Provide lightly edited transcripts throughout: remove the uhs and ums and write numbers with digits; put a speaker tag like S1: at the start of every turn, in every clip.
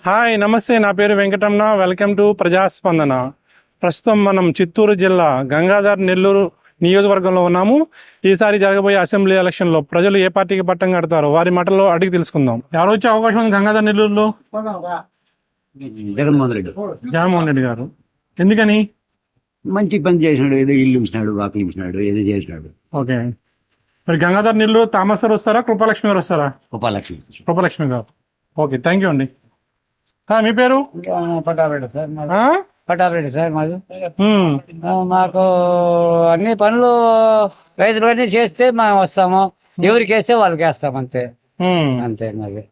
S1: Hi నమస్తే, నా పేరు వెంకటరమణ. Welcome to ప్రజాస్పందన. ప్రస్తుతం మనం చిత్తూరు జిల్లా గంగాధర్ నెల్లూరు నియోజకవర్గంలో ఉన్నాము. ఈసారి జరగబోయే అసెంబ్లీ ఎలక్షన్లో ప్రజలు ఏ పార్టీకి పట్టం కడతారో వారి మాటల్లో అడిగి తెలుసుకుందాం. ఎవరు వచ్చే అవకాశం ఉంది గంగాధర్ నెల్లూరులో?
S2: జగన్మోహన్ రెడ్డి.
S1: జగన్మోహన్ రెడ్డి గారు. ఎందుకని?
S2: మంచి పని చేసినాడు, ఏదో ఇల్లు ఇచ్చినాడు, వాకిలు ఇచ్చినాడు, ఏదో చేసినాడు.
S1: ఓకే, మరి గంగాధర్ నెల్లూరు థామస్ గారు వస్తారా, కృపాలక్ష్మి గారు వస్తారా?
S2: ఉపాలక్ష్మి.
S1: కృపాలక్ష్మి గారు. ఓకే, థ్యాంక్ యూ అండి. మీ పేరు?
S3: పటారెడ్డి సార్ మాది. మాకు అన్ని పనులు రైతులు అన్ని చేస్తే మేము వస్తాము, ఎవరికి వేస్తే వాళ్ళకి వేస్తాం, అంతే అంతే. మరి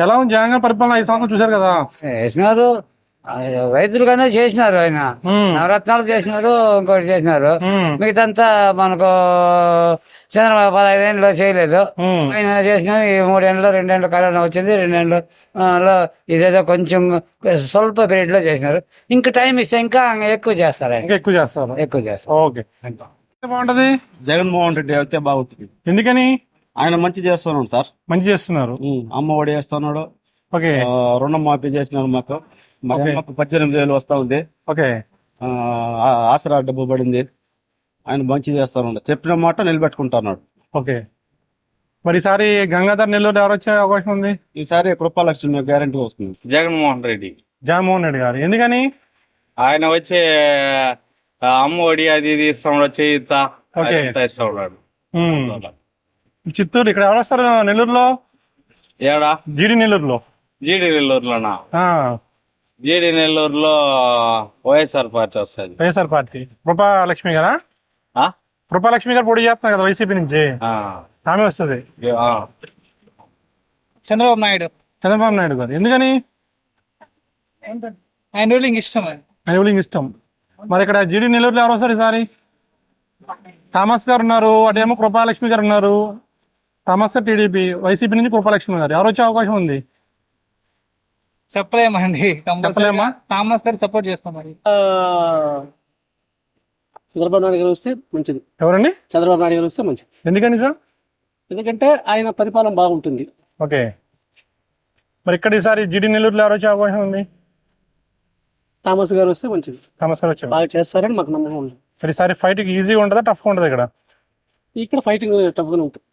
S1: ఎలా ఉంది జగన్ గారి పరిపాలన? 5 సంవత్సరాలు చూశారు కదా.
S3: వేసినారు, రైతులకన్నా చేసినారు. ఆయన నవరత్నాలు చేసినారు, ఇంకోటి చేసినారు. మిగతాంతా మనకు చంద్రబాబు 15 ఏళ్ళు చేయలేదు. ఆయన చేసిన ఈ 3 ఏళ్ళు, 2 ఏళ్ళు కరోనా వచ్చింది, 2 ఏళ్ళు ఇదేదో కొంచెం స్వల్ప పీరియడ్ లో చేసినారు. ఇంకా టైం ఇస్తే ఇంకా ఎక్కువ చేస్తారు,
S1: ఎక్కువ చేస్తారు. ఓకే, బాగుంటది.
S4: జగన్మోహన్ రెడ్డి అయితే బాగుంటుంది.
S1: ఎందుకని?
S4: ఆయన మంచి చేస్తున్నాడు సార్.
S1: మంచి చేస్తున్నారు.
S4: అమ్మ ఒడి వేస్తున్నాడు.
S1: ఓకే,
S4: రుణం మాఫీ చేసినాడు మాకు. మా అమ్మకు 18,000 వస్తా ఉంది.
S1: ఓకే,
S4: ఆసరా డబ్బు పడింది. ఆయన మంచి చేస్తున్నాడు, చెప్పిన మాట నిలబెట్టుకుంటున్నాడు.
S1: ఓకే, మరి ఈసారి గంగాధర్ నెల్లూరు ఎవరు వచ్చే అవకాశం ఉంది?
S4: ఈసారి కృపాలక్ష్మి గ్యారంటీ వస్తుంది.
S5: జగన్మోహన్ రెడ్డి.
S1: జగన్మోహన్ రెడ్డి గారు. ఎందుకని?
S5: ఆయన వచ్చే అమ్మ ఒడి అది ఇది ఇస్తాడు, చేయిత ఇస్తా ఉన్నాడు.
S1: చిత్తూరు ఇక్కడ ఎవరు వస్తారు నెల్లూరులో?
S5: ఏడా?
S1: జీడి నెల్లూరులో.
S5: జీడి నెల్లూరులోనా? జీడి నెల్లూరులో వైఎస్ఆర్ పార్టీ వస్తుంది.
S1: వైఎస్ఆర్ పార్టీ. కృపాలక్ష్మి గారా? కృపాలక్ష్మి గారు పోటీ చేస్తున్నారు కదా వైసీపీ నుంచి, ఆమె వస్తుంది.
S6: చంద్రబాబు నాయుడు
S1: గారు. ఎందుకని?
S6: ఆయన రూలింగ్ ఇష్టం.
S1: ఆయన రూలింగ్ ఇష్టం. మరి ఇక్కడ జీడి నెల్లూరులో ఎవరు వస్తారు ఈసారి? థామస్ గారు ఉన్నారు, అటేమో కృపాలక్ష్మి గారు ఉన్నారు. థామస్ గారు టీడీపీ, వైసీపీ నుంచి కృపాలక్ష్మి గారు. ఎవరు వచ్చే అవకాశం ఉంది?
S6: చెప్పలేమండి.
S1: చెప్పలేమా?
S6: థామస్ గారు సపోర్ట్ చేస్తాం. మరి
S7: చంద్రబాబు నాయుడు గారు వస్తే మంచిది.
S1: ఎవరండి?
S7: చంద్రబాబు నాయుడు గారు వస్తే మంచిది.
S1: ఎందుకని సార్?
S7: ఎందుకంటే ఆయన పరిపాలన బాగుంటుంది.
S1: ఓకే, మరి ఇక్కడ ఈసారి జీడి నెల్లూరులో ఎవరు వచ్చే అవకాశం ఉంది?
S7: థామస్ గారు వస్తే మంచిది.
S1: థామస్ గారు వచ్చారు.
S7: బాగా చేస్తారని మాకు నమ్మకం ఉంది.
S1: మరి ఈసారి ఫైట్ ఈజీగా ఉంటుందా, టఫ్గా ఉంటుంది?
S7: ఇక్కడ ఫైటింగ్ టఫ్గానే ఉంటుంది.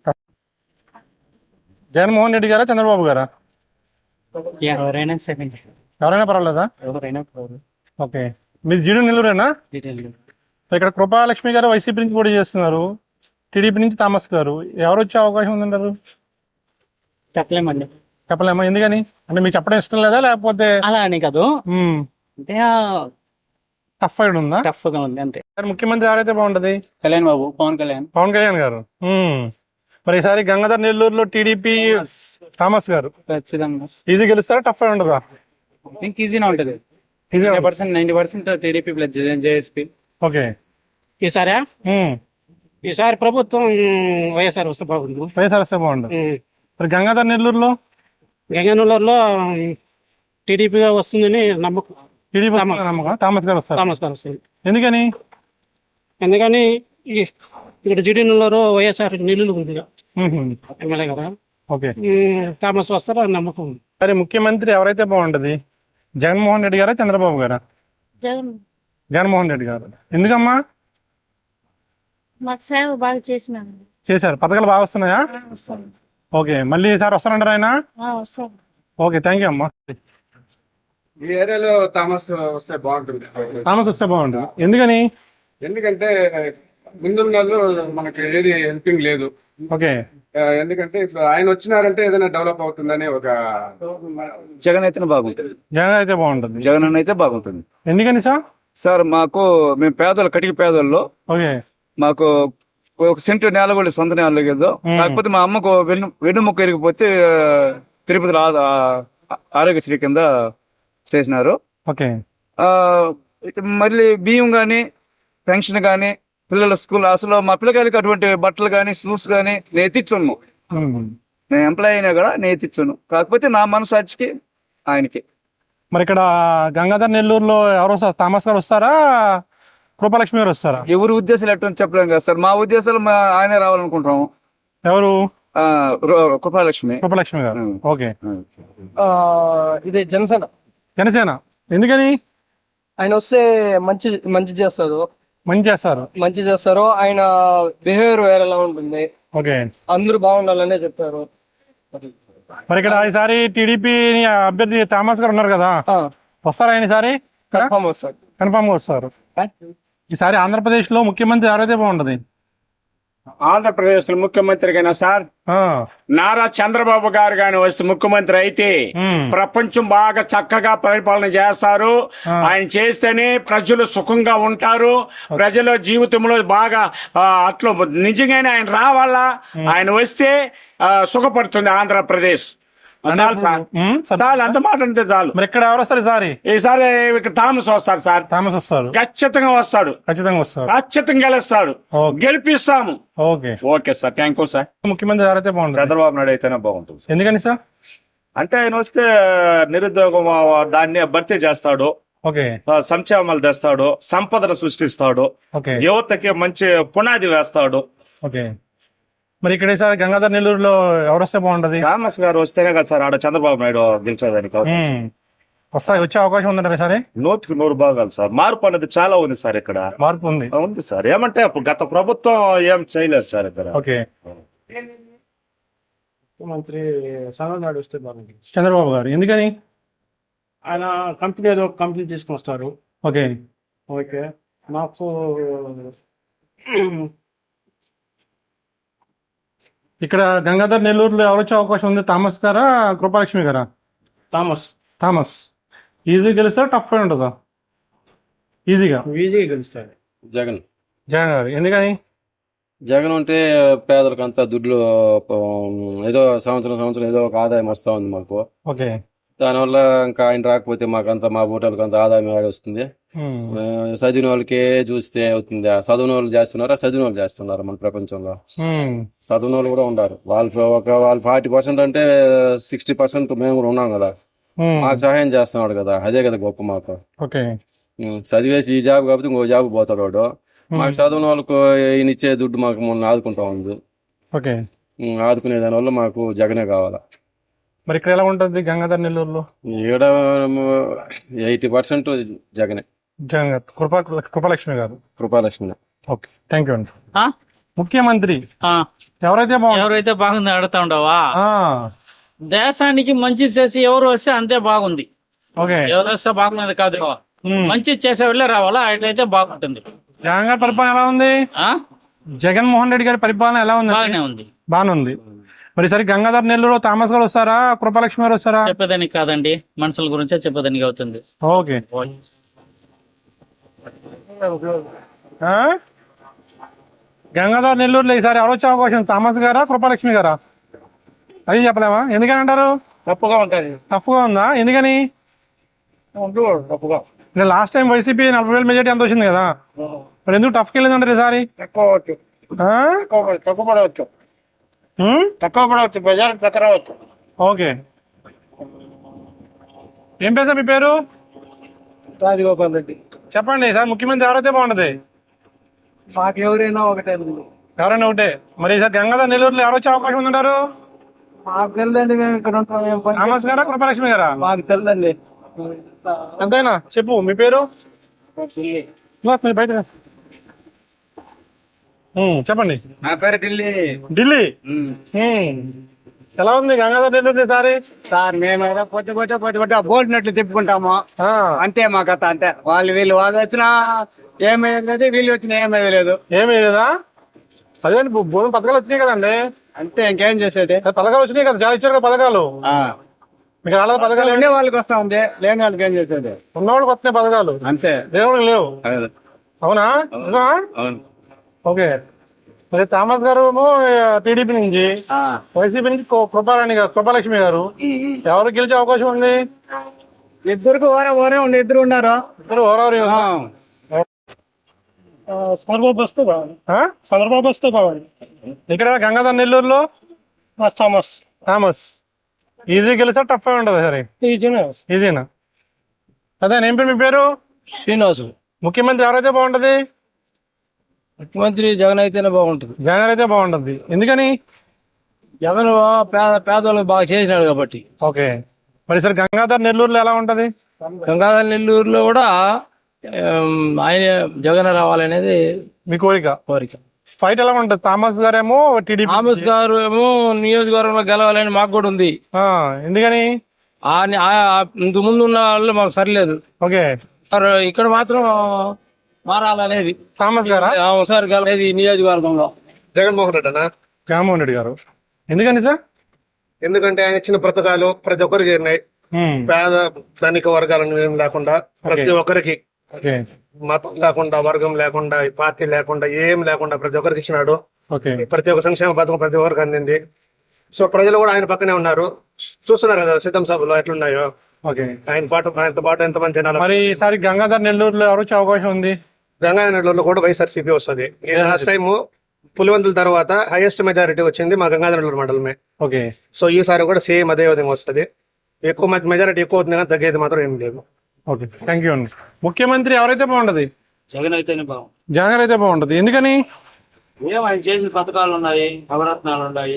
S1: జగన్మోహన్ రెడ్డి గారా, చంద్రబాబు గారా? ఎవరైనా పర్వాలేదా? ఓకే, మీరు జీడి నెల్లూరేనా? ఇక్కడ కృపాలక్ష్మి గారు వైసీపీ నుంచి పోటీ చేస్తున్నారు, టీడీపీ నుంచి థామస్ గారు. ఎవరు వచ్చే అవకాశం ఉందంటారు? చెప్పలేమా? ఎందుకని? అంటే మీకు చెప్పడం ఇష్టం లేదా, లేకపోతే?
S7: అలా అని కాదు,
S1: టఫ్ ఫైట్ ఉందా?
S7: టఫ్ గా ఉంది అంతే.
S1: ముఖ్యమంత్రి ఎవరైతే బాగుంటది?
S7: పవన్ కళ్యాణ్ గారు.
S1: మరి ఈసారి గంగాధర్ నెల్లూరులో టీడీపీ థామస్ గారు
S7: ఖచ్చితంగా
S1: ఈజీ గెలుస్తారా, టఫ్ ఫైట్ ఉండదా?
S7: ఈజీనే ఉంటది. 90% టీడీపీ ప్లస్ జేఎస్పీ.
S1: ఓకే,
S7: ఈసారి ప్రభుత్వం వైఎస్ఆర్ వస్తే బాగుంది.
S1: వైఎస్ఆర్ వస్తే బాగుంటుంది. మరి గంగాధర్ నెల్లూరులో
S7: టీడీపీ వస్తుందని నమ్మకం.
S1: టీడీపీ నమ్మకం. థామస్ గారు వస్తుంది. ఎందుకని?
S7: ఎందుకని ఇక్కడ జీడీ నెల్లూరు వైఎస్ఆర్ నిల్లులు ఉంది ఎమ్మెల్యే కదా.
S1: ఓకే,
S7: థామస్ వస్తారని నమ్మకం ఉంది.
S1: సరే, ముఖ్యమంత్రి ఎవరైతే బాగుంటది? జగన్మోహన్ రెడ్డి గారా, చంద్రబాబు గారా? జగన్మోహన్ రెడ్డి గారు. ఎందుకమ్మా?
S8: మాకు సేవ బాగా
S1: చేశారు. పథకాలు బాగా వస్తున్నాయా? ఓకే, మళ్ళీ ఈసారి వస్తారంటారు ఆయన? ఓకే, థ్యాంక్ యూ అమ్మా.
S9: ఈ ఏరియాలో థామస్ వస్తే బాగుంటుంది.
S1: థామస్ వస్తే బాగుంటుంది. ఎందుకని?
S9: ఎందుకంటే ముందున్న వాళ్ళు మనకి ఏది హెల్పింగ్ లేదు.
S1: ఓకే,
S9: ఎందుకంటే ఇప్పుడు ఆయన వచ్చినారంటే ఏదైనా డెవలప్ అవుతుందని ఒక
S4: జగన్ అయితే బాగుంటుంది.
S1: జగన్ అయితే బాగుంటుంది.
S4: జగన్ అయితే బాగుంటుంది.
S1: ఎందుకని సార్?
S4: సార్ మాకు మేము పేదలు, కటిక పేదల్లో
S1: ఓకే,
S4: మాకు ఒక సెంటు నేల కూడా సొంత నేల లేదు. కాకపోతే మా అమ్మకు వెన్నుముక్క ఇరిగిపోతే తిరుపతిలో ఆరోగ్యశ్రీ కింద చేసినారు.
S1: ఓకే,
S4: మళ్ళీ బియ్యం కానీ, పెన్షన్ కానీ, పిల్లల స్కూల్, అసలు మా పిల్లకాయలకి అటువంటి బట్టలు కానీ, షూస్ కానీ నేను ఎత్తిచ్చును. నేను ఎంప్లాయ్ అయినా కూడా నేను ఎత్తిచ్చును. కాకపోతే నా మనసాక్షికి ఆయనకి.
S1: మరి ఇక్కడ గంగాధర్ నెల్లూరులో ఎవరు వస్తారు? థామస్ గారు వస్తారా, కృపాలక్ష్మి గారు వస్తారా?
S4: ఎవరి ఉద్దేశాలు ఎటువంటి చెప్పలేం కదా సార్. మా ఉద్దేశాలు ఆయనే రావాలనుకుంటాము.
S1: ఎవరు?
S4: కృపాలక్ష్మి
S1: గారు. ఓకే,
S7: ఇది జనసేన
S1: జనసేన ఎందుకని?
S8: ఆయన వస్తే మంచి మంచి చేస్తారు
S1: మంచి చేస్తారు.
S8: మంచి చేస్తారు ఆయన బిహేవియర్ వేరేలా ఉంటుంది.
S1: ఓకే.
S8: అందరూ బాగుండాలనే చెప్పారు.
S1: మరి ఇక్కడ ఈసారి టీడీపీ అభ్యర్థి థామస్ గారు ఉన్నారు కదా, వస్తారా ఈసారి?
S8: కన్ఫర్మ్ వస్తారు.
S1: కన్ఫామ్ గా వస్తారు. ఈసారి ఆంధ్రప్రదేశ్ లో ముఖ్యమంత్రి ఎవరైతే బాగుంటది?
S9: ఆంధ్రప్రదేశ్ లో ముఖ్యమంత్రికైనా సార్ నారా చంద్రబాబు గారు గాని వస్తే ముఖ్యమంత్రి అయితే ప్రపంచం బాగా చక్కగా పరిపాలన చేస్తారు. ఆయన చేస్తేనే ప్రజలు సుఖంగా ఉంటారు. ప్రజల జీవితంలో బాగా అట్లా నిజంగానే ఆయన రావాలా, ఆయన వస్తే సుఖపడుతుంది ఆంధ్రప్రదేశ్. చాలు, అంత మాట అంటే చాలు.
S1: మరి ఇక్కడ ఎవరు వస్తారు ఈసారి?
S9: ఈసారి ఇక్కడ థామస్ వస్తారు సార్.
S1: థామస్ వస్తారు.
S9: ఖచ్చితంగా వస్తాడు.
S1: ఖచ్చితంగా వస్తారు.
S9: ఖచ్చితంగా గెలుస్తాడు. గెలిపిస్తాము.
S1: Okay.
S9: Okay sir, thank you sir.
S1: ముఖ్యమంత్రి ఎవరైతే బాగుంటుంది?
S10: చంద్రబాబు నాయుడు అయితేనే బాగుంటుంది.
S1: ఎందుకని సార్?
S10: అంటే ఆయన వస్తే నిరుద్యోగం దాన్ని భర్తీ చేస్తాడు.
S1: ఓకే.
S10: సంక్షేమాలు తెస్తాడు, సంపదను సృష్టిస్తాడు,
S1: ఓకే.
S10: యువతకి మంచి పునాది వేస్తాడు.
S1: ఓకే. మరి ఇక్కడ ఈసారి గంగాధర్ నెల్లూరులో ఎవరు వస్తే బాగుంటది?
S10: థామస్ గారు వస్తేనే కదా సార్ ఆడ చంద్రబాబు నాయుడు గెలిచేదానికి
S1: వచ్చే అవకాశం ఉందంటారు ఈసారి?
S10: 100% భాగాలు సార్. మార్పు అనేది చాలా ఉంది సార్. ఇక్కడ
S1: మార్పు ఉంది.
S10: ఉంది సార్. ఏమంటే అప్పుడు గత ప్రభుత్వం ఏం చేయలేదు సార్ ఇక్కడ.
S1: ఓకే.
S7: ముఖ్యమంత్రి చంద్రబాబు నాయుడు వస్తే బాగుంది.
S1: చంద్రబాబు గారు ఎందుకని?
S7: ఆయన కంపెనీ ఏదో కంపెనీ తీసుకుని వస్తారు.
S1: ఓకే.
S7: ఓకే. మాకు
S1: ఇక్కడ గంగాధర్ నెల్లూరులో ఎవరు వచ్చే అవకాశం ఉంది? థామస్ గారా, కృపాలక్ష్మి గారా?
S7: థామస్.
S1: థామస్ ఈజీ గెలుస్తారా, టఫ్ అయి ఉంటుందా? ఈజీగా
S7: గెలుస్తారు.
S11: జగన్.
S1: జగన్ గారు ఎందుకని?
S11: జగన్ ఉంటే పేదలకు అంతా దుడ్లు ఏదో సంవత్సరం ఏదో ఒక ఆదాయం వస్తా ఉంది మాకు.
S1: ఓకే.
S11: దానివల్ల ఇంకా ఆయన రాకపోతే మాకంతా మా బూటలకు అంత ఆదాయం వస్తుంది. చదివిన వాళ్ళకే చూస్తే అవుతుంది. చదివిన వాళ్ళు చేస్తున్నారు మన ప్రపంచంలో. చదివిన వాళ్ళు కూడా ఉన్నారు. వాళ్ళు 40% అంటే 60% మేము కూడా ఉన్నాం కదా. మాకు సహాయం చేస్తున్నాడు కదా, అదే కదా గొప్ప మాకు.
S1: ఓకే.
S11: చదివేసి ఈ జాబ్ కాబట్టి ఇంకో జాబ్ పోతాడు వాడు. మాకు చదివిన వాళ్ళకు ఈయన ఇచ్చే దుడ్డు మాకు మొన్న ఆదుకుంటా ఉంది.
S1: ఓకే.
S11: ఆదుకునే దానివల్ల మాకు జగనే కావాలా.
S1: మరి ఇక్కడ ఎలా ఉంటుంది గంగాధర్ నెల్లూరులో?
S11: ఇక్కడ 80% జగనే.
S1: జగన్ గారు, కృపాలక్ష్మి గారు.
S11: కృపాలక్ష్మి.
S1: ఓకే, థ్యాంక్ యూ అండి. ముఖ్యమంత్రి ఎవరైతే
S12: బాగుంది అడుగుతా ఉండవా? దేశానికి మంచి చేసి ఎవరు వస్తే అంతే బాగుంది.
S1: ఓకే.
S12: ఎవరు వస్తే బాగున్నది కాదు, మంచి చేసే వాళ్ళే రావాలా, అట్లయితే బాగుంటుంది.
S1: జగన్ గారి పరిపాలన ఎలా ఉంది? జగన్మోహన్ రెడ్డి గారి పరిపాలన ఎలా ఉంది?
S12: బాగానే ఉంది.
S1: బాగానే ఉంది. మరి సరే గంగాధర్ నెల్లూరు థామస్ గారు వస్తారా, కృపాలక్ష్మి గారు వస్తారా?
S12: చెప్పేదానికి కాదండి, మనుషుల గురించే చెప్పేదానికి అవుతుంది.
S1: ఓకే. గంగాధర్ నెల్లూరులో ఈసారి ఎవరు వచ్చే అవకాశం? థామస్ గారా, కృపాలక్ష్మి గారా? అది చెప్పలేమా? ఎందుకని అంటారు?
S9: తప్పుగా ఉంటుంది.
S1: తప్పుగా ఉందా? ఎందుకని?
S9: తప్పుగా.
S1: లాస్ట్ టైం వైసీపీ 40,000 మెజార్టీ అంత వచ్చింది కదా, మరి ఎందుకు టఫ్కి వెళ్ళింది అంటారు ఈసారి?
S9: తక్కువ పడవచ్చు. బజార్ తక్కువ రావచ్చు.
S1: ఓకే. ఏం పేరు సార్ మీ పేరు?
S8: రాజగోపాల్ రెడ్డి.
S1: చెప్పండి సార్, ముఖ్యమంత్రి ఎవరైతే బాగుంటది?
S8: మాకు ఎవరైనా ఒకటే.
S1: ఎవరైనా ఒకటే. మరి ఈసారి గంగాధర్ నెల్లూరులో ఎవరు వచ్చే అవకాశం ఉందంటారు?
S8: మాకు తెలియదండి, మేము ఇక్కడ ఉంటాం.
S1: థామస్ గారా, కృపాలక్ష్మి గారా?
S8: మాకు తెలియదండి.
S1: అంతేనా? చెప్పు మీ పేరు. బయట చెప్పండి.
S5: నా పేరు ఢిల్లీ.
S1: ఢిల్లీ. ఎలా ఉంది గంగాధర్ నెల్లూరు ఈసారి?
S2: సార్ మేము పొట్టి బోల్ట్నట్లు తిప్పుకుంటాము అంతే. మా కథ అంతే. వాళ్ళు వచ్చినా ఏమయ్యేది, వీళ్ళు వచ్చినా ఏమయ్యలేదు.
S1: ఏమీ లేదా? అదే భూమి పథకాలు వచ్చినాయి కదండి.
S2: అంతే, ఇంకేం చేసేది.
S1: పథకాలు వచ్చినాయి కదా, చాలా ఇచ్చారు కదా పథకాలు. మీకు రాలేదు పథకాలు?
S2: ఉండే వాళ్ళకి వస్తా ఉంది, లేని వాళ్ళకి ఏం చేసేది.
S1: ఉన్నవాళ్ళకి వస్తున్నాయి పథకాలు
S2: అంతే,
S1: దేవుడికి లేవు. అవునా? నిజమా? ఓకే. మరి థామస్ గారు టీడీపీ నుంచి, వైసీపీ నుంచి కృపాలక్ష్మి గారు, ఎవరు గెలిచే అవకాశం ఉంది?
S2: ఇద్దరికి ఓరే ఉండి ఇద్దరు ఉన్నారు.
S1: ఇద్దరు ఓరవరి.
S7: చంద్రబాబు వస్తే బాగుంది. చంద్రబాబు వస్తే బాగుంది.
S1: ఇక్కడ గంగాధర్ నెల్లూరులో థామస్ ఈజీ గెలిస్తే టఫ్ అయి ఉంటుంది సరే? ఈజీనా? అదే ఏం పేరు మీ పేరు?
S8: శ్రీనివాసు.
S1: ముఖ్యమంత్రి ఎవరైతే బాగుంటది?
S8: ముఖ్యమంత్రి జగన్ అయితేనే బాగుంటుంది.
S1: జగన్ అయితే బాగుంటుంది. ఎందుకని?
S8: జగన్ పేదవాళ్ళకి బాగా చేసినాడు కాబట్టి.
S1: ఓకే. మరి సరే గంగాధర్ నెల్లూరులో ఎలా ఉంటది?
S12: గంగాధర నెల్లూరులో కూడా ఆయన జగన్ రావాలనేది
S1: మీ కోరిక. ఫైట్ ఎలా ఉంటుంది? థామస్ గారేమో టీడీపీ,
S12: థామస్ గారు ఏమో నియోజకవర్గంలో గెలవాలని మాకు కూడా ఉంది.
S1: ఎందుకని?
S12: ఇంతకు ముందు ఉన్న వాళ్ళు మాకు సరిలేదు.
S1: ఓకే,
S12: ఇక్కడ మాత్రం మారాలనేది
S1: థామస్ గారా?
S12: సార్ గెలనేది నియోజకవర్గంలో
S2: జగన్మోహన్ రెడ్డి అన్న.
S1: జగన్మోహన్ రెడ్డి గారు. ఎందుకని సార్?
S2: ఎందుకంటే ఆయన ఇచ్చిన పథకాలు ప్రతి ఒక్కరికి చేరినాయి. పేద ధనిక వర్గాలను ఏం లేకుండా ప్రతి ఒక్కరికి,
S1: ఓకే,
S2: మతం లేకుండా, వర్గం లేకుండా, పార్టీ లేకుండా, ఏం లేకుండా ప్రతి ఒక్కరికి ఇచ్చినాడు.
S1: ఓకే,
S2: ప్రతి ఒక్క సంక్షేమ పథకం ప్రతి ఒక్కరికి అందింది. సో ప్రజలు కూడా ఆయన పక్కనే ఉన్నారు. చూస్తున్నారు కదా సిద్ధం సభలో ఎట్లున్నాయో.
S1: ఓకే,
S2: ఆయనతో పాటు ఎంతమంది జనాలు.
S1: మరి ఈసారి గంగాధర్ నెల్లూరులో ఎవరు వచ్చే అవకాశం ఉంది?
S2: గంగాధర కూడా వైఎస్ఆర్సీపీ వస్తుంది. లాస్ట్ టైం పులివెందుల తర్వాత హైయెస్ట్ మెజారిటీ వచ్చింది మా గంగాధర మండలమే.
S1: ఓకే,
S2: సో ఈసారి కూడా సేమ్ అదే విధంగా వస్తుంది. ఎక్కువ మెజారిటీ ఎక్కువ అవుతుంది కానీ తగ్గేది మాత్రం ఏం లేదు.
S1: ఓకే, థ్యాంక్ యూ అండి. ముఖ్యమంత్రి ఎవరైతే బాగుంటది?
S5: జగన్ అయితేనే బాగుంది.
S1: జగన్ అయితే బాగుంటది. ఎందుకని?
S5: ఏం ఆయన చేసిన పథకాలు ఉన్నాయి, నవరత్నాలు ఉన్నాయి,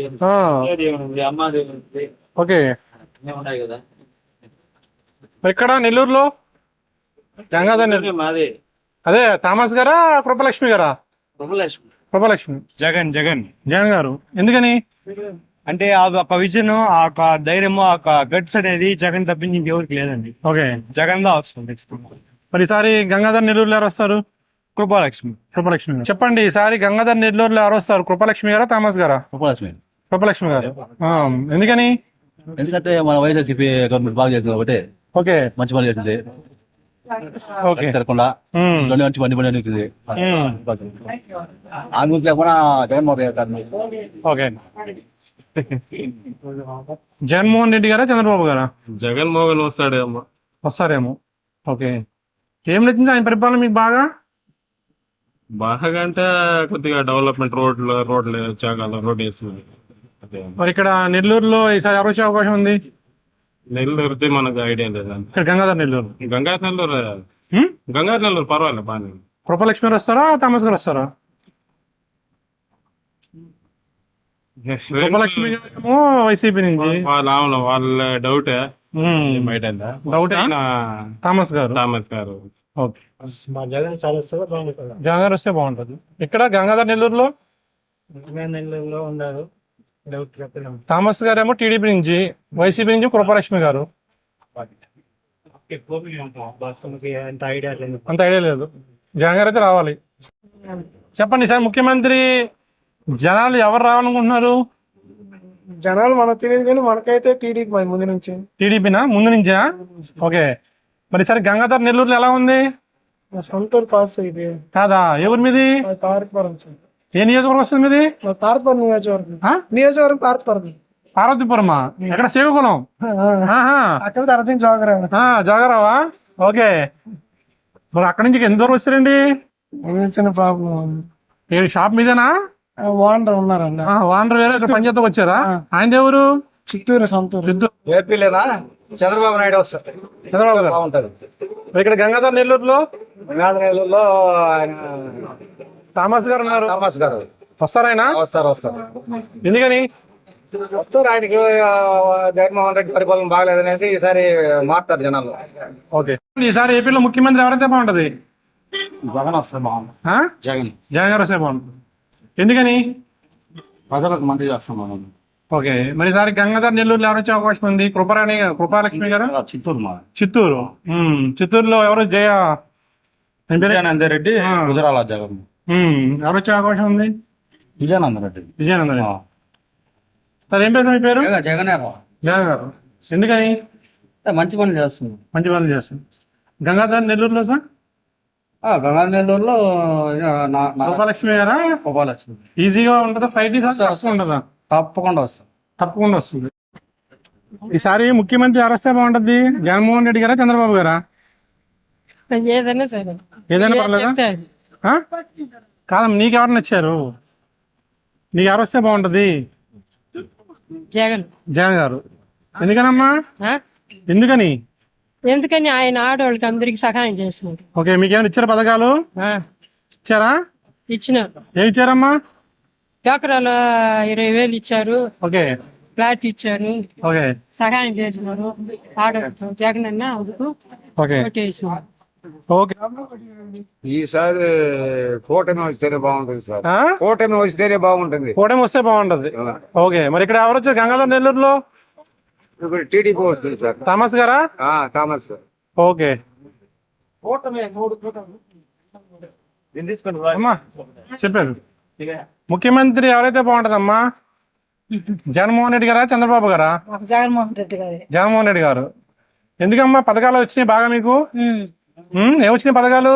S5: అమ్మాదేవి ఉంది.
S1: ఓకే,
S5: ఉన్నాయి కదా.
S1: ఇక్కడ నెల్లూరులో గంగాధర్ నెల్లూరు
S5: మాది
S1: అదే థామస్ గారా, కృపలక్ష్మి గారా? కృపలక్ష్మి.
S10: జగన్ జగన్
S1: జగన్ గారు. ఎందుకని?
S10: అంటే ఆ ఒక విజన్, ఆ ఒక ధైర్యము, ఆ ఒక గట్స్ అనేది జగన్ తప్పించి ఇంకెవరికి లేదండి.
S1: ఓకే,
S10: జగన్ దా వస్తుంది.
S1: మరి ఈసారి గంగాధర్ నెల్లూరులో ఎవరు వస్తారు?
S10: కృపాలక్ష్మి.
S1: కృపలక్ష్మి గారు. చెప్పండి, ఈసారి గంగాధర్ నెల్లూరులో ఎవరు వస్తారు? కృపలక్ష్మి గారా, థామస్ గారా? కృపలక్ష్మి గారు. ఎందుకని?
S11: ఎందుకంటే మన వైఎస్ఆర్సీపీ గవర్నమెంట్ బాగా చేసింది కాబట్టి.
S1: ఓకే,
S11: మంచి పని చేసింది.
S1: ఓకే,
S11: తిరగకుండా మంచి పని పని అనిపించింది. ఆ న్యూస్ లేకుండా జగన్మోహన్ రెడ్డి.
S1: ఓకే, జగన్మోహన్ రెడ్డి గారా, చంద్రబాబు గారా?
S5: జగన్మోహన్ వస్తాడేమో.
S1: వస్తారేమో. ఓకే, ఏం నచ్చింది ఆయన పరిపాలన మీకు బాగా?
S5: బాగా అంటే కొద్దిగా డెవలప్మెంట్ రోడ్లు వచ్చాక రోడ్ వేస్తుంది.
S1: మరి ఇక్కడ నెల్లూరులో ఈసారి ఎవరు వచ్చే అవకాశం ఉంది?
S5: నెల్లూరుది మనకు ఐడియా లేదు.
S1: ఇక్కడ గంగాధర్ నెల్లూరు.
S5: గంగాధర నెల్లూరు పర్వాలేదు బాగా.
S1: కృపలక్ష్మి గారు వస్తారా, థామస్ గారు వస్తారా? కృపలక్ష్మి గారేమో వైసీపీ నుంచి.
S5: వాళ్ళ డౌటే.
S1: డౌట్. థామస్ గారు. ఓకే,
S2: జగన్ సార్ వస్తుందా?
S1: జగన్ గారు వస్తే బాగుంటది. ఇక్కడ గంగాధర్ నెల్లూరులో
S2: నెల్లూరులో ఉన్నారు.
S1: థామస్ గారేమో టీడీపీ నుంచి, వైసీపీ నుంచి కృపలక్ష్మి గారు.
S2: అంత ఐడియా లేదు.
S1: అంత ఐడియా లేదు. జగన్ గారు అయితే రావాలి. చెప్పండి సార్, ముఖ్యమంత్రి జనాలు ఎవరు రావాలనుకుంటున్నారు?
S6: జనాలు మనకు తెలియదు కానీ మనకైతే టీడీపీ ముందు నుంచి.
S1: టీడీపీనా? ముందు నుంచా? ఓకే, మరి సరే గంగాధర్ నెల్లూరులో ఎలా ఉంది?
S6: సొంతూరు పాస్ అయితే
S1: కాదా? ఎవరి మీది?
S6: పార్వతీపురం.
S1: ఏ నియోజకవర్గం వస్తుంది మీది?
S6: పార్వతీపురం నియోజకవర్గం
S1: పార్వతీపురమా? ఎక్కడ? సేవకులం.
S6: అక్కడ అర్జెంట్
S1: జోగరావా? ఓకే, మరి అక్కడి నుంచి ఎంత దూరం వచ్చారండి?
S6: చిన్న ప్రాబ్లం.
S1: షాప్ మీదేనా?
S6: ఓనర్ ఉన్నారండి.
S1: ఓనర్ వేరే పనిచేతకు వచ్చారా? ఆయన ఎవరు?
S6: చిత్తూరు. సొంతూరు.
S2: ఏపీలేనా? చంద్రబాబు నాయుడు వస్తారు.
S1: చంద్రబాబు గారు
S2: బాగుంటారు.
S1: ఇక్కడ గంగాధర్ నెల్లూరులో
S2: గంగాధర నెల్లూరులో ఆయన
S1: థామస్ గారు ఉన్నారు.
S2: థామస్ గారు
S1: వస్తారా? ఆయన
S2: వస్తారు.
S1: ఎందుకని
S2: వస్తారు? ఆయనకి జగన్మోహన్ రెడ్డి పరిపాలన బాగలేదనేసి ఈసారి మారుతారు జనాలు.
S1: ఓకే, ఈసారి ఏపీలో ముఖ్యమంత్రి ఎవరైతే బాగుంటది?
S10: జగన్ వస్తే బాగుంది.
S1: జగన్ గారు వస్తే బాగుంటుంది. ఎందుకని?
S10: ప్రజలకు మంచి చేస్తాం మనం.
S1: ఓకే, మరి ఈసారి గంగాధర్ నెల్లూరులో ఎవరు వచ్చే అవకాశం ఉంది? కృపాలక్ష్మి గారు. చిత్తూరులో ఎవరు?
S10: విజయానందరెడ్డి. గుజరాల జగన్.
S1: ఎవరు వచ్చే అవకాశం ఉంది?
S10: విజయానందరెడ్డి.
S1: సార్, ఏం పేరు మీ పేరు?
S3: జగన్
S1: జగన్ గారు. ఎందుకని?
S3: మంచి పనులు చేస్తుంది.
S1: మంచి పనులు చేస్తుంది. గంగాధర్ నెల్లూరులో సార్?
S3: గంగాధర్ నెల్లూరులో
S1: కృపాలక్ష్మి గారా?
S3: కృపాలక్ష్మి.
S1: ఈజీగా ఉంటుందా ఫైట్? ఉంటుందా?
S3: తప్పకుండా
S1: వస్తుంది. ఈసారి ముఖ్యమంత్రి ఎవరు వస్తే బాగుంటది? జగన్మోహన్ రెడ్డి గారా, చంద్రబాబు గారా?
S6: ఏదైనా సరే.
S1: ఏదైనా పర్లేదా? కాదమ్మా, నీకెవరు నచ్చారు? నీకు ఎవరు వస్తే బాగుంటది?
S6: జగన్.
S1: జగన్ గారు. ఎందుకనమ్మా?
S6: ఎందుకని ఆయన ఆడవాళ్ళకి అందరికి సహాయం చేస్తున్నారు.
S1: ఓకే, మీకేమైనా ఇచ్చారా పథకాలు? ఇచ్చారా?
S6: ఇచ్చినారు.
S1: ఏమి ఇచ్చారమ్మా?
S6: డాక్రాలు 20,000 ఇచ్చారు.
S1: ఓకే,
S6: ఫ్లాట్ ఇచ్చారు,
S1: ఓకే
S6: సహాయం చేసినారు. జగన్ అన్న అందుకు
S1: ఓకే
S6: ఓటేసాం.
S1: ఓకే
S2: ఈసారి కూటమి వస్తేనే బాగుంటుంది సార్.
S1: ఆ?
S2: కూటమి వస్తేనే బాగుంటుంది.
S1: కూటమి వస్తే బాగుంటది. ఓకే మరి ఇక్కడ ఎవరు వచ్చారు గంగాధర్ నెల్లూరులో?
S2: ఇప్పుడు టీడీపీ వస్తుంది సార్.
S1: థామస్ గారా?
S2: థామస్.
S1: ఓకే అమ్మా చెప్పారు. ముఖ్యమంత్రి ఎవరైతే బాగుంటదమ్మా? జగన్మోహన్ రెడ్డి గారా చంద్రబాబు గారా?
S6: జగన్మోహన్ రెడ్డి గారు.
S1: జగన్మోహన్ రెడ్డి గారు. ఎందుకమ్మా పథకాలు వచ్చినాయి బాగా మీకు? ఏమొచ్చినాయి పథకాలు?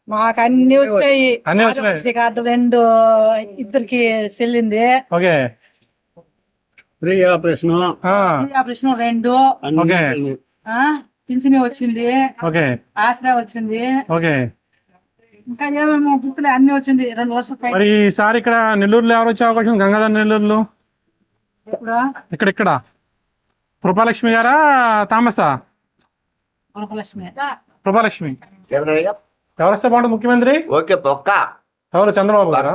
S6: మాకు అన్ని వచ్చినాయి.
S1: అన్ని వచ్చినాయి.
S6: ఆరోగ్యశ్రీ కార్డు 2 ఇద్దరికి చెల్లింది.
S1: Okay
S7: free operation
S6: operation 2.
S1: Okay
S6: పింఛని వచ్చింది.
S1: ఓకే
S6: ఆసరా వచ్చింది.
S1: ఓకే
S6: ఇంకా ఏమేమో గుర్తులే అన్ని వచ్చింది. 2 వర్షం పైన.
S1: మరి ఈసారి ఇక్కడ నెల్లూరులో ఎవరు వచ్చే అవకాశం? గంగాధర్ నెల్లూరులో
S6: ఇప్పుడు
S1: ఇక్కడ కృపాలక్ష్మి గారా థామసా?
S6: వరలక్ష్మి.
S1: కృపాలక్ష్మి. ఎవరు వస్తే బాగుంటుంది ముఖ్యమంత్రి?
S2: ఓకే పక్క
S1: ఎవరు? చంద్రబాబు గారా?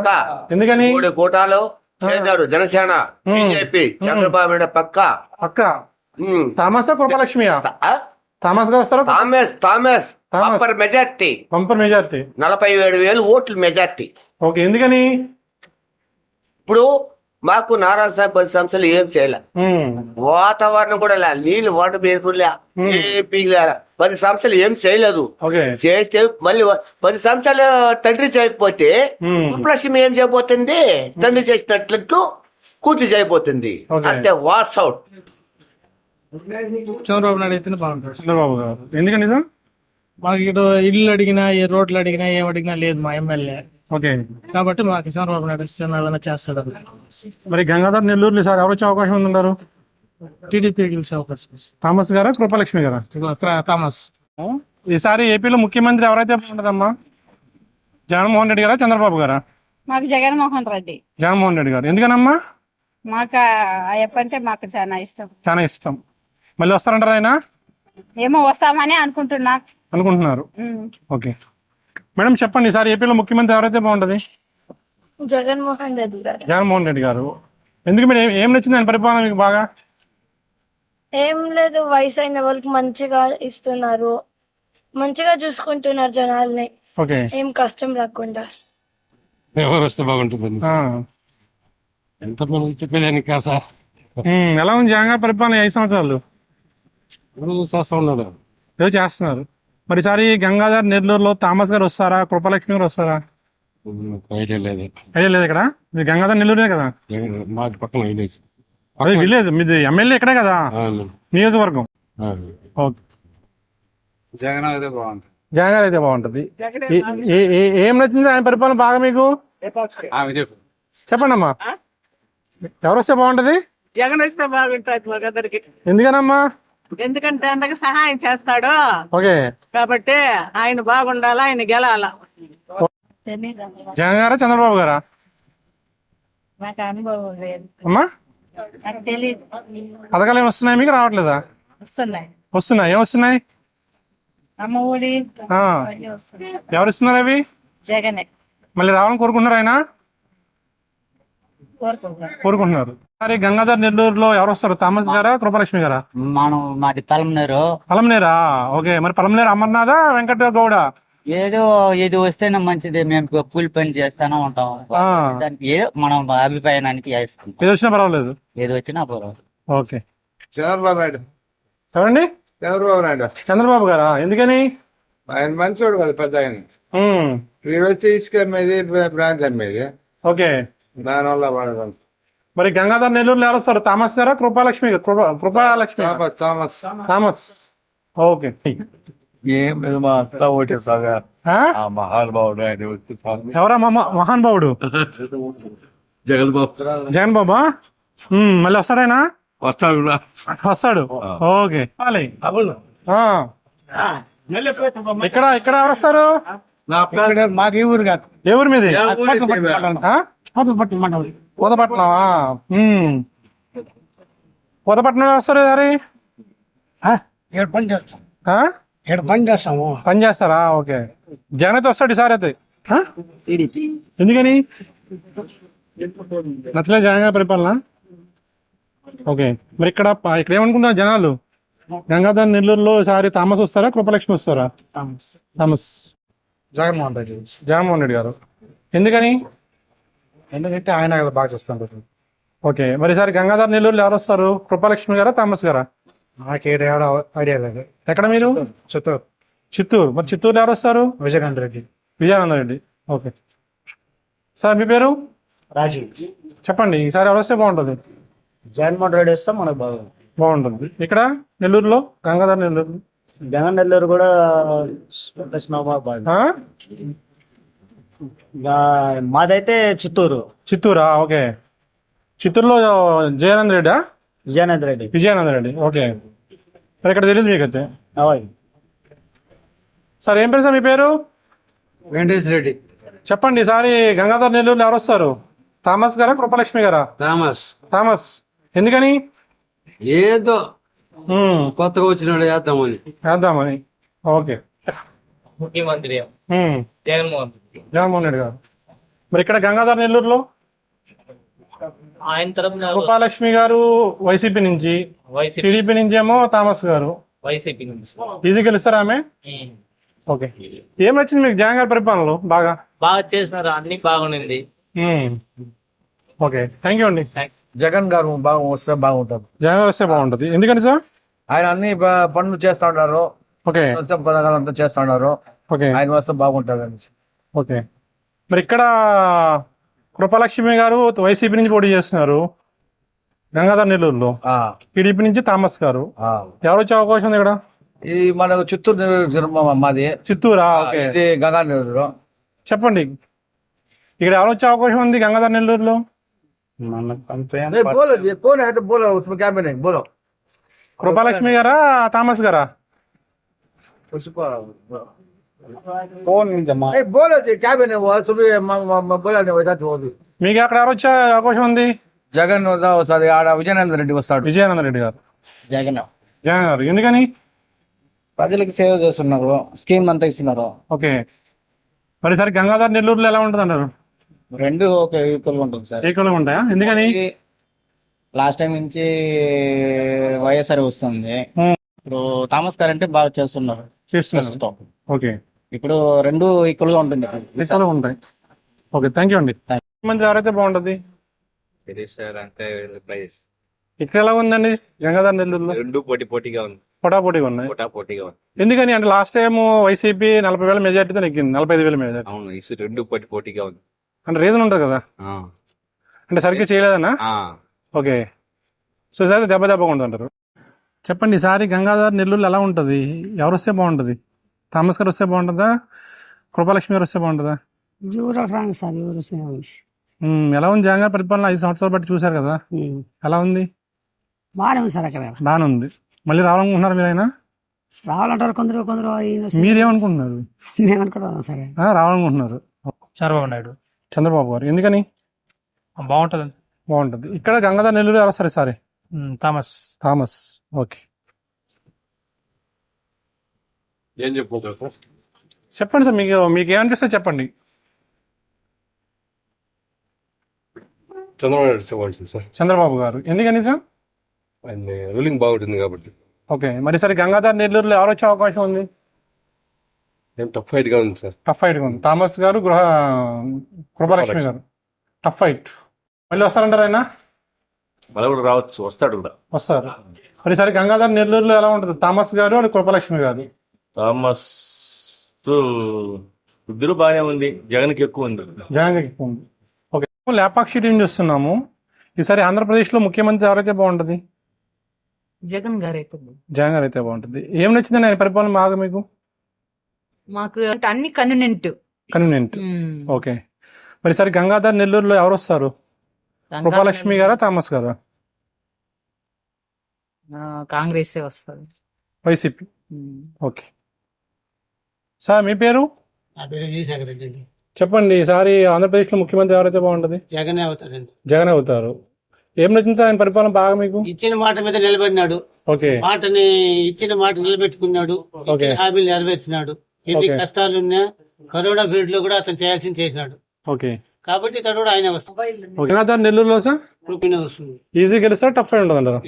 S1: ఎందుకని?
S2: 3 కూటాలు చేశారు. జనసేన, బీజేపీ, చంద్రబాబు నాయుడు పక్క.
S1: అక్క థామసా కృపాలక్ష్మియా? థామస్ గారు వస్తారా?
S2: Thomas bumper majority.
S1: Bumper majority.
S2: 47,000 ఓట్లు మెజార్టీ.
S1: ఓకే ఎందుకని?
S2: ఇప్పుడు మాకు నారాయణ సాహెబ్ 10 సంవత్సరాలు ఏం చేయలే. వాతావరణం కూడా లే, నీళ్లు వాటర్ పేరుకులే, ఏ పీగలే. 10 సంవత్సరాలు ఏం చేయలేదు.
S1: ఓకే
S2: చేస్తే మళ్ళీ 10 సంవత్సరాలు తండ్రి చేయకపోతే కుప్లక్ష్మి ఏం చేయబోతుంది? తండ్రి చేసినట్లు కూతురు చేయబోతుంది. అంటే వాస్ అవుట్.
S7: చంద్రబాబు నాయుడు అయితేనే బాగుంటుంది.
S1: చంద్రబాబు గారు. ఎందుకని సార్?
S7: మాకు ఇటు ఇల్లు అడిగినా, ఏ రోడ్లు అడిగినా, ఏం అడిగినా లేదు మా ఎమ్మెల్యే.
S1: ఓకే
S7: కాబట్టి మాకు చంద్రబాబు నాయుడు వస్తే ఏమైనా చేస్తాడు.
S1: మరి గంగాధర్ నెల్లూరులో సార్ ఎవరు వచ్చే అవకాశం ఉందంటారు?
S7: టీడీపీ గెలిచే అవకాశం.
S1: థామస్ గారా కృపాలక్ష్మి గారా?
S7: థామస్.
S1: ఈసారి ఏపీలో ముఖ్యమంత్రి ఎవరైతే బాగుంటుందమ్మా? జగన్మోహన్ రెడ్డి గారా చంద్రబాబు గారా?
S6: మాకు జగన్మోహన్ రెడ్డి.
S1: జగన్మోహన్ రెడ్డి గారు. ఎందుకనమ్మా?
S6: మాకు అయ్యప్పంటే మాకు చాలా ఇష్టం.
S1: చాలా ఇష్టం. మళ్ళీ వస్తారంటారు ఆయన?
S6: ఏమో వస్తామని
S1: అనుకుంటున్నారు. ఓకే మేడం చెప్పండి, ఈసారి ఏపీలో ముఖ్యమంత్రి ఎవరైతే బాగుంటది?
S6: జగన్మోహన్ రెడ్డి గారు.
S1: జగన్మోహన్ రెడ్డి గారు. ఎందుకు మీరు ఏం నచ్చింది ఆయన పరిపాలన మీకు బాగా?
S6: ఏం లేదు, వయసు అయిన వాళ్ళకి మంచిగా ఇస్తున్నారు, మంచిగా చూసుకుంటున్నారు జనాల్ని.
S1: ఓకే
S6: ఏం కష్టం రాకుండా.
S7: ఎవరు వస్తే బాగుంటుంది? ఎంత మనం చెప్పేదానికి కాదు సార్.
S1: ఎలా ఉంది జగన్ గారి పరిపాలన 5 సంవత్సరాలు?
S7: చేస్తా ఉన్నాడు,
S1: ఏదో చేస్తున్నారు. మరి ఈసారి గంగాధర్ నెల్లూరులో థామస్ గారు వస్తారా కృపాలక్ష్మి గారు వస్తారా?
S7: ఐడియా లేదు.
S1: ఐడియా లేదు. ఇక్కడ మీ గంగాధర్ నెల్లూరే కదా?
S7: మాకు పక్కన విలేజ్.
S1: అదే విలేజ్ మీది. ఎమ్మెల్యే ఇక్కడే కదా నియోజకవర్గం? ఓకే
S2: జగన్ అయితే బాగుంటుంది.
S1: జగన్ గారు అయితే బాగుంటది. ఏం నచ్చింది ఆయన పరిపాలన బాగా మీకు? చెప్పండి అమ్మా, ఎవరు వస్తే బాగుంటది?
S6: జగన్ వస్తే బాగుంటుంది మా గదరికి.
S1: ఎందుకనమ్మా?
S6: ఎందుకంటే అందరికి సహాయం చేస్తాడు
S1: ఓకే
S6: కాబట్టి ఆయన బాగుండాలా, ఆయన గెలాల.
S1: జగన్ గారా చంద్రబాబు గారా?
S6: నాకు అనుభవం లేదు
S1: అమ్మా.
S6: నాకు తెలియదు.
S1: పథకాలు ఏమి వస్తున్నాయి మీకు? రావట్లేదా? వస్తున్నాయి. ఏం వస్తున్నాయి?
S6: అమ్మ ఒడి
S1: ఎవరు ఇస్తున్నారు అవి?
S6: జగనే.
S1: మళ్ళీ రావాలని కోరుకుంటున్నారు ఆయన? కోరుకుంటున్నారు. సరే గంగాధర్ నెల్లూరులో ఎవరు వస్తారు? థామస్ గారా కృపాలక్ష్మి గారా?
S3: మాది పలమనేరు.
S1: పలమనేరా? ఓకే మరి పలమనేరు అమర్నాథా వెంకట గౌడ?
S3: ఏదో ఇది వస్తేనే మంచిది, మేము కూలి పని చేస్తానే ఉంటాం. దానికి ఏదో మనం అభిప్రాయానికి చేస్తాం.
S1: ఏది వచ్చినా పర్వాలేదు.
S3: ఏది వచ్చినా పర్వాలేదు.
S1: ఓకే
S2: చంద్రబాబు నాయుడు.
S1: ఎవరండి?
S2: చంద్రబాబు నాయుడు.
S1: చంద్రబాబు గారా? ఎందుకని?
S2: ఆయన మంచోడు కదా, పెద్ద ఆయన. వీడు వచ్చి ఇసుక అమ్మేది, బ్రాంచ్ అమ్మేది.
S1: ఓకే
S2: దానివల్ల పడదాం.
S1: మరి గంగాధర్ నెల్లూరులో ఎవరు వస్తారు? థామస్ గారా కృపాలక్ష్మి? కృపాలక్ష్మి. థామస్. ఓకే
S2: ఏం లేదు, మా అంతా ఒకటి సాగా. మహానుభావుడు ఆయన వచ్చి
S1: ఎవరా మహానుభావుడు?
S2: జగన్ బాబు.
S1: జగన్ బాబా? మళ్ళీ వస్తాడైనా? వస్తాడు. ఓకే ఇక్కడ ఇక్కడ ఎవరు వస్తారు?
S7: మాకు ఏ ఊరు కాదు.
S1: ఏ ఊరు మీది? పూతపట్నమా? పూతపట్నం వస్తారు సారి?
S7: పని చేస్తాం, పని చేస్తాము.
S1: పని చేస్తారా? ఓకే జగన్ అయితే వస్తాడు ఈసారి అయితే. ఎందుకని నచ్చలేదు జగన్ గారి పరిపాలన? ఓకే, మరి ఇక్కడ ఇక్కడ ఏమనుకుంటున్నారు జనాలు? గంగాధర్ నెల్లూరులో ఈసారి థామస్ వస్తారా, కృపలక్ష్మి వస్తారా? థామస్.
S10: జగన్మోహన్ రెడ్డి.
S1: జగన్మోహన్ రెడ్డి గారు. ఎందుకని?
S10: ఎందుకంటే ఆయన బాగా చేస్తాను.
S1: ఓకే, మరి ఈసారి గంగాధర్ నెల్లూరులో ఎవరు వస్తారు? కృపలక్ష్మి గారా, థామస్ గారా?
S10: నాకు ఐడియా లేదు.
S1: ఎక్కడ మీరు?
S10: చిత్తూరు.
S1: చిత్తూరు. మరి చిత్తూరులో ఎవరు వస్తారు?
S10: విజయకాంత్ రెడ్డి.
S1: విజయానంద రెడ్డి. ఓకే సార్, మీ పేరు?
S10: రాజీవ్.
S1: చెప్పండి, ఈసారి ఎవరు వస్తే బాగుంటుంది?
S10: జగన్మోహన్ రెడ్డి వస్తే మనకు
S1: బాగుంటుంది. ఇక్కడ నెల్లూరులో, గంగాధర్ నెల్లూరు.
S10: జగన్ నెల్లూరు కూడా
S1: ఆ?
S10: మాదైతే చిత్తూరు.
S1: చిత్తూరా? ఓకే, చిత్తూరులో జయానంద్ రెడ్డా?
S10: విజయానంద్ రెడ్డి.
S1: విజయానంద రెడ్డి. ఓకే, మరి ఇక్కడ తెలియదు మీకైతే. సార్, ఏం పేరు సార్ మీ పేరు?
S10: వెంకటేష్ రెడ్డి.
S1: చెప్పండి, ఈసారి గంగాధర్ నెల్లూరులో ఎవరు వస్తారు? థామస్ గారా, కృపలక్ష్మి గారా?
S10: థామస్.
S1: థామస్. ఎందుకని?
S10: ఏదో కొత్తగా వచ్చినాడు
S1: వేద్దామని. ఓకే.
S12: ముఖ్యమంత్రి
S1: ఉమ్. జగన్మోహన్ రెడ్డి గారు. మరి ఇక్కడ గంగాధర్ నెల్లూరులో
S12: ఆయన తరపున
S1: కృపాలక్ష్మి గారు వైసీపీ నుంచి, టీడీపీ నుంచి ఏమో థామస్ గారు.
S12: వైసీపీ నుంచి
S1: ఈజీ గెలుస్తారా ఆమె? ఓకే, ఏం నచ్చింది మీకు జగన్ గారి పరిపాలనలో బాగా?
S12: బాగా చేసినారు, అన్ని బాగుంది.
S1: ఓకే, థ్యాంక్ యూ అండి.
S10: జగన్ గారు బాగా వస్తే బాగుంటుంది.
S1: జగన్ గారు వస్తే బాగుంటుంది. ఎందుకని సార్?
S10: ఆయన అన్ని పనులు చేస్తా ఉన్నారు.
S1: ఓకే.
S10: పథకాలంతా చేస్తా ఉన్నారు.
S1: ఓకే.
S10: ఆయన వస్తే బాగుంటుంది అని.
S1: ఓకే, మరి ఇక్కడ కృపలక్ష్మి గారు వైసీపీ నుంచి పోటీ చేస్తున్నారు గంగాధర్ నెల్లూరులో, టీడీపీ నుంచి థామస్ గారు. ఎవరు వచ్చే అవకాశం ఉంది ఇక్కడ?
S10: ఇది మనకు చిత్తూరు మాది.
S1: చిత్తూరా? ఓకే,
S10: ఇది గంగా నెల్లూరు.
S1: చెప్పండి, ఇక్కడ ఎవరు వచ్చే అవకాశం ఉంది గంగాధర్ నెల్లూరులో? కృపలక్ష్మి గారా, థామస్ గారా? మీకు అక్కడ ఎవరు వచ్చే అవకాశం ఉంది?
S10: జగన్ వస్తుంది. ఆడ విజయానంద రెడ్డి వస్తాడు.
S1: విజయానంద రెడ్డి గారు.
S10: జగన్
S1: గారు. ఎందుకని?
S10: ప్రజలకు సేవ చేస్తున్నారు, స్కీమ్ అంతా ఇస్తున్నారు.
S1: ఓకే, మరి సరే గంగాధర్ నెల్లూరులో ఎలా ఉంటుంది అన్నారు?
S10: రెండు ఈక్వల్ గా ఉంటుంది సార్.
S1: ఈక్వల్ గా ఉంటాయా? ఎందుకని?
S10: లాస్ట్ టైం నుంచి వైఎస్ఆర్ వస్తుంది. ఇప్పుడు థామస్ గారు అంటే బాగా చేస్తున్నారు.
S1: ఓకే,
S10: ఇప్పుడు రెండు ఈక్వల్ గా ఉంటుంది.
S1: ఈక్వల్ గా ఉంటాయి. ఓకే, థ్యాంక్ యూ అండి. మంది ఎవరైతే బాగుంటది? ఇక్కడ ఎలా ఉందండి గంగాధర్ నెల్లూరులో?
S5: రెండు పోటీగా ఉంది.
S1: పోటాపోటీగా ఉన్నాయి. ఎందుకని అంటే లాస్ట్ టైం వైసీపీ 40,000 మెజార్టీతో నెగ్గింది, 45,000 మెజార్టీ.
S5: అవును, రెండు పోటీగా ఉంది.
S1: అంటే రీజన్ ఉంటుంది కదా, అంటే సరిగ్గా చేయలేదన్నా? ఓకే, సో ఇదైతే దెబ్బగా ఉంటుంది. చెప్పండి, ఈసారి గంగాధర్ నెల్లూరులో ఎలా ఉంటుంది? ఎవరు వస్తే బాగుంటుంది? థామస్ గారు వస్తే బాగుంటుందా, కృపలక్ష్మి గారు వస్తే బాగుంటుందా? ఎలా ఉంది జగన్ గారి పరిపాలన? 5 సంవత్సరాలు బట్టి చూసారు కదా, ఎలా ఉంది?
S3: బాగానే ఉంది సార్. అక్కడ
S1: బాగానే ఉంది. మళ్ళీ రావాలనుకుంటున్నారు మీరు? అయినా
S3: రావాలంటారు కొందరు.
S1: మీరేమనుకుంటున్నారు?
S3: మేమనుకుంటున్నాం సరే,
S1: రావాలనుకుంటున్నారు.
S10: చంద్రబాబు నాయుడు.
S1: చంద్రబాబు గారు. ఎందుకని?
S10: బాగుంటుంది.
S1: బాగుంటుంది. ఇక్కడ గంగాధర్ నెల్లూరు ఎవరు సరే సారీ? థామస్. ఓకే,
S7: ఏం చెప్పుకుంటారు సార్?
S1: చెప్పండి సార్, మీకు ఏమనిపిస్తే చెప్పండి.
S7: చంద్రబాబు నాయుడు బాగుంటుంది సార్.
S1: చంద్రబాబు గారు. ఎందుకని సార్?
S7: ఆయన రూలింగ్ బాగుంటుంది కాబట్టి.
S1: ఓకే, మరి సరే గంగాధర్ నెల్లూరులో ఎవరు వచ్చే అవకాశం ఉంది?
S7: ఏం టఫ్ ఫైట్ గా ఉంది సార్.
S1: టఫ్ ఫైట్ ఉంది. థామస్ గారు, కృపలక్ష్మి గారు. Tough fight. మళ్ళీ వస్తారంటారు ఆయన?
S5: మళ్ళీ కూడా రావచ్చు, వస్తాడు కూడా.
S1: వస్తారు. మరి సరే గంగాధర్ నెల్లూరులో ఎలా ఉంటుంది? థామస్ గారు అని కృపలక్ష్మి గారు.
S5: థామస్ ఇద్దరు బాగానే ఉంది, జగన్కి ఎక్కువ ఉంది.
S1: జగన్కి ఎక్కువ ఉంది. ఓకే, లేపాక్షి టీం చూస్తున్నాము. ఈసారి ఆంధ్రప్రదేశ్లో ముఖ్యమంత్రి ఎవరైతే బాగుంటుంది?
S3: జగన్ గారు
S1: జగన్ గారు అయితే బాగుంటుంది. ఏం నచ్చిందని ఆయన పరిపాలన బాగా మీకు?
S3: మాకు అన్ని కన్వీనియంట్.
S1: ఓకే, మరి సరే గంగాధర్ నెల్లూరులో ఎవరు వస్తారు? కృపలక్ష్మి గారా, థామస్ గారా?
S3: కాంగ్రెస్ వస్తుంది.
S1: వైసీపీ. ఓకే సార్, మీ పేరు? చెప్పండి, ఈసారి ఆంధ్రప్రదేశ్లో ముఖ్యమంత్రి ఎవరైతే బాగుంటుంది?
S10: జగనే అవుతారండి.
S1: జగన్ అవుతారు. ఏం నచ్చింది సార్ ఆయన పరిపాలన బాగా మీకు?
S10: ఇచ్చిన మాట మీద నిలబడినాడు.
S1: ఓకే,
S10: ఇచ్చిన మాట నిలబెట్టుకున్నాడు. హామీలు నెరవేర్చినాడు. ఎన్ని కష్టాలున్నా కరోనా పీరియడ్ లో కూడా అతను చేయాల్సింది చేసినాడు.
S1: ఓకే,
S12: కాబట్టి ఇతడు కూడా ఆయనే వస్తుంది.
S1: గంగాధర్ నెల్లూరులో సార్
S12: రూపీనే వస్తుంది.
S1: ఈజీ గెలుస్తారు, టఫ్ అయి ఉంటుంది అంటారు.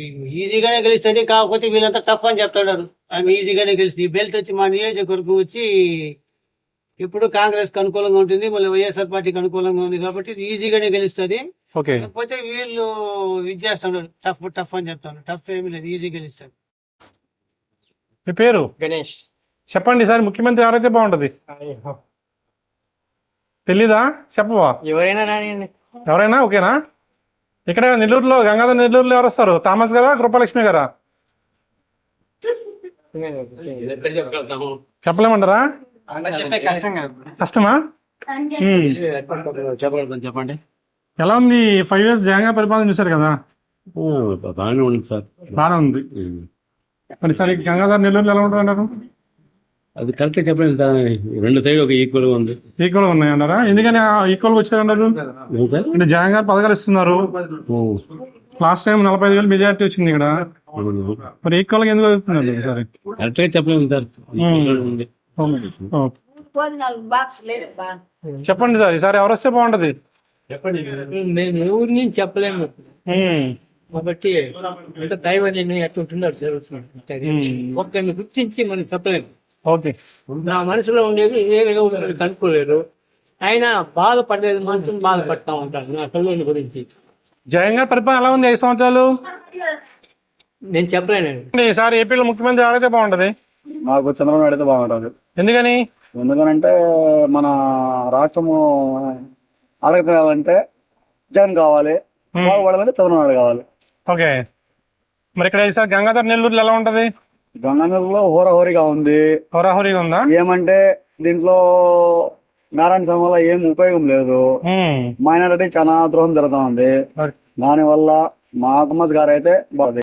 S12: ఈజీగానే గెలుస్తుంది. కాకపోతే వీళ్ళంతా టఫ్ అని చెప్తాడారు. ఆమె ఈజీగానే గెలుస్తుంది. ఈ బెల్ట్ వచ్చి మా నియోజకవర్గం వచ్చి ఇప్పుడు కాంగ్రెస్ కి అనుకూలంగా ఉంటుంది, మళ్ళీ వైఎస్ఆర్ పార్టీకి అనుకూలంగా ఉంది కాబట్టి ఈజీగానే గెలుస్తుంది.
S1: ఓకే,
S12: కాకపోతే వీళ్ళు ఇది చేస్తున్నారు, టఫ్ టఫ్ అని చెప్తాను. టఫ్ ఏమీ లేదు, ఈజీ గెలుస్తారు.
S1: మీ పేరు?
S8: గణేష్.
S1: చెప్పండి సార్, ముఖ్యమంత్రి ఎవరైతే బాగుంటది? తెలీదా? చెప్పవా?
S8: ఎవరైనా రానియండి.
S1: ఎవరైనా ఓకేనా? ఇక్కడ నెల్లూరులో గంగాధర్ నెల్లూరులో ఎవరు వస్తారు? థామస్ గారా, కృపాలక్ష్మి గారా? చెప్పలేమంటారా?
S8: చెప్పే కష్టం కదా.
S1: కష్టమా?
S7: చెప్పండి.
S1: ఎలా ఉంది 5 years జగన్ పరిపాలన చూశారు కదా?
S7: బాగానే ఉంది సార్.
S1: బాగానే ఉంది. మరి సార్ గంగాధర్ నెల్లూరులో ఎలా ఉంటుంది అంటారు?
S7: అది కరెక్ట్ చెప్పలేదు. 2 సైడ్ ఒక ఈక్వల్ గా ఉంది.
S1: ఈక్వల్ గా ఉన్నాయి అన్నారా? ఎందుకని ఈక్వల్ గా వచ్చారన్నారు? అంటే జగన్ గారు పథకాలు ఇస్తున్నారు. లాస్ట్ టైం 45,000 మెజారిటీ వచ్చింది ఇక్కడ. మరి ఈక్వల్ గా ఎందుకు అవుతున్నారు సరే?
S7: కరెక్ట్ గా చెప్పలేదు సార్.
S1: చెప్పండి సార్, ఈసారి ఎవరు వస్తే బాగుంటది?
S12: మేము ఊరి నుంచి చెప్పలేము కాబట్టి అంత దైవ నిర్ణయం ఎట్లుంటుందో అటు జరుగుతుంది. ఒక్కరిని గుర్తించి మనం చెప్పలేము.
S1: ఓకే,
S12: నా మనసులో ఉండేది ఏమిగా ఉండేది కనుక్కోలేరు. ఆయన బాధపడేది మాత్రం బాధపడతా ఉంటాను నా పిల్లల గురించి.
S1: జగన్ గారి పరిపాలన ఎలా ఉంది 5 సంవత్సరాలు?
S12: నేను చెప్పలేను.
S1: ఈసారి ఏపీలో ముఖ్యమంత్రి ఎవరైతే బాగుంటది?
S11: మాకు చంద్రబాబు నాయుడు అయితే బాగుంటుంది.
S1: ఎందుకని?
S11: ఎందుకనంటే మన రాష్ట్రము అడగతినాలంటే జగన్ కావాలి, బాగుపడాలంటే చంద్రబాబు నాయుడు కావాలి.
S1: ఓకే, మరి ఇక్కడ ఈసారి గంగాధర్ నెల్లూరులో ఎలా ఉంటది?
S11: గంగానగర్లో హోరాహోరీగా ఉంది.
S1: హోరాహోరీగా ఉందా?
S11: ఏమంటే దీంట్లో నారాయణ స్వామి వల్ల ఏం ఉపయోగం లేదు. మైనారిటీ చాలా ద్రోహం జరుగుతా ఉంది. దాని వల్ల మా అమ్మస్ గారు అయితే బాగుంది.